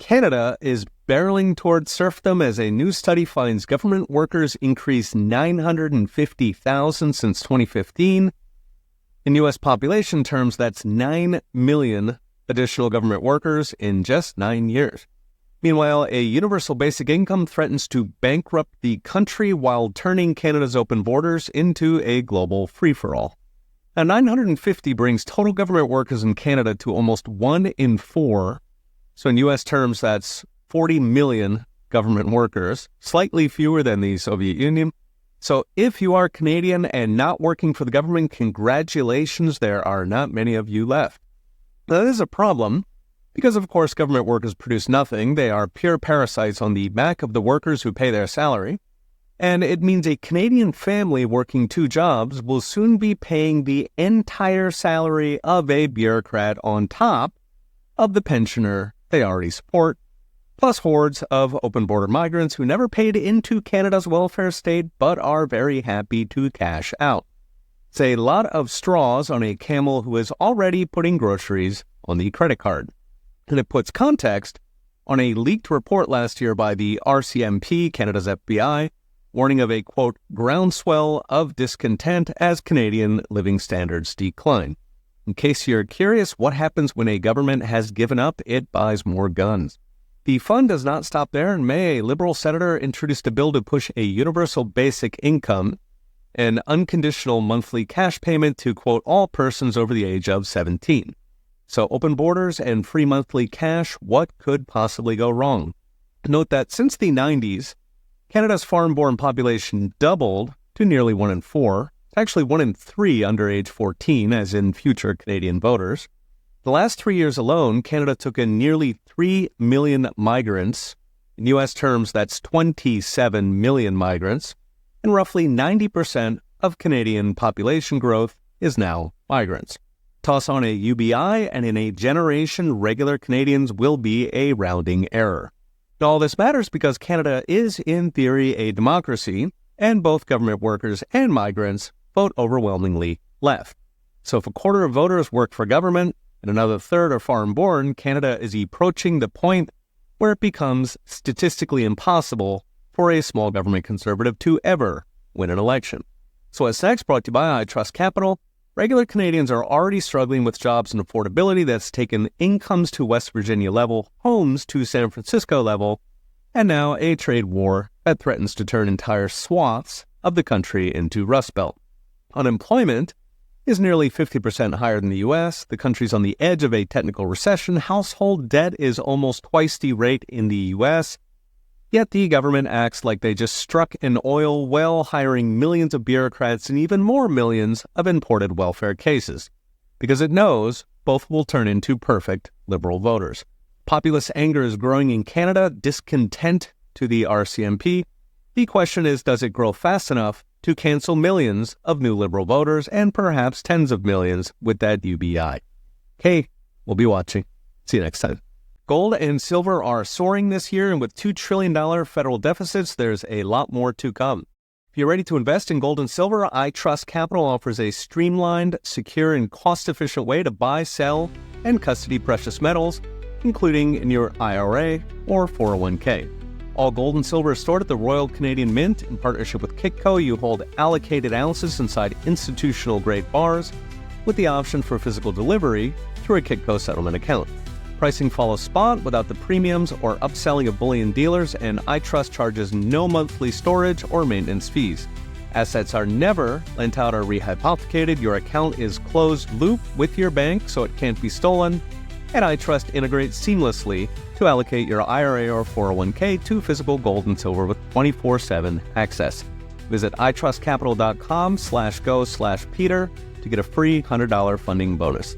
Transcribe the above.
Canada is barreling toward serfdom as a new study finds government workers increased 950,000 since 2015. In U.S. population terms, that's 9 million additional government workers in just 9 years. Meanwhile, a universal basic income threatens to bankrupt the country while turning Canada's open borders into a global free-for-all. Now, 950 brings total government workers in Canada to almost 1 in 4. So in U.S. terms, that's 40 million government workers, slightly fewer than the Soviet Union. So if you are Canadian and not working for the government, congratulations, there are not many of you left. Now, this is a problem because, of course, government workers produce nothing. They are pure parasites on the back of the workers who pay their salary. And it means a Canadian family working 2 jobs will soon be paying the entire salary of a bureaucrat on top of the pensioner they already support, plus hordes of open-border migrants who never paid into Canada's welfare state but are very happy to cash out. It's a lot of straws on a camel who is already putting groceries on the credit card. And it puts context on a leaked report last year by the RCMP, Canada's FBI, warning of a, quote, groundswell of discontent as Canadian living standards decline. In case you're curious, what happens when a government has given up? It buys more guns. The fun does not stop there. In May, a Liberal senator introduced a bill to push a universal basic income, an unconditional monthly cash payment to, quote, all persons over the age of 17. So open borders and free monthly cash, what could possibly go wrong? Note that since the 90s, Canada's foreign-born population doubled to nearly 1 in 4. It's actually 1 in 3 under age 14, as in future Canadian voters. The last 3 years alone, Canada took in nearly 3 million migrants. In U.S. terms, that's 27 million migrants. And roughly 90% of Canadian population growth is now migrants. Toss on a UBI, and in a generation, regular Canadians will be a rounding error. Now, all this matters because Canada is, in theory, a democracy, and both government workers and migrants vote overwhelmingly left. So if a quarter of voters work for government and another third are foreign-born, Canada is approaching the point where it becomes statistically impossible for a small government conservative to ever win an election. So as next brought to you by I Trust Capital, regular Canadians are already struggling with jobs and affordability that's taken incomes to West Virginia level, homes to San Francisco level, and now a trade war that threatens to turn entire swaths of the country into Rust Belt. Unemployment is nearly 50% higher than the U.S. The country's on the edge of a technical recession. Household debt is almost twice the rate in the U.S., yet the government acts like they just struck an oil well, hiring millions of bureaucrats and even more millions of imported welfare cases, because it knows both will turn into perfect Liberal voters. Populist anger is growing in Canada, discontent to the RCMP. The question is, does it grow fast enough to cancel millions of new Liberal voters and perhaps tens of millions with that UBI? Okay, we'll be watching. See you next time. Gold and silver are soaring this year, and with $2 trillion federal deficits, there's a lot more to come. If you're ready to invest in gold and silver, I Trust Capital offers a streamlined, secure, and cost-efficient way to buy, sell, and custody precious metals, including in your IRA or 401k. All gold and silver is stored at the Royal Canadian Mint. In partnership with Kitco, you hold allocated ounces inside institutional-grade bars with the option for physical delivery through a Kitco settlement account. Pricing follows spot without the premiums or upselling of bullion dealers, and iTrust charges no monthly storage or maintenance fees. Assets are never lent out or rehypothecated. Your account is closed loop with your bank, so it can't be stolen. And iTrust integrates seamlessly to allocate your IRA or 401k to physical gold and silver with 24/7 access. Visit itrustcapital.com/go/Peter to get a free $100 funding bonus.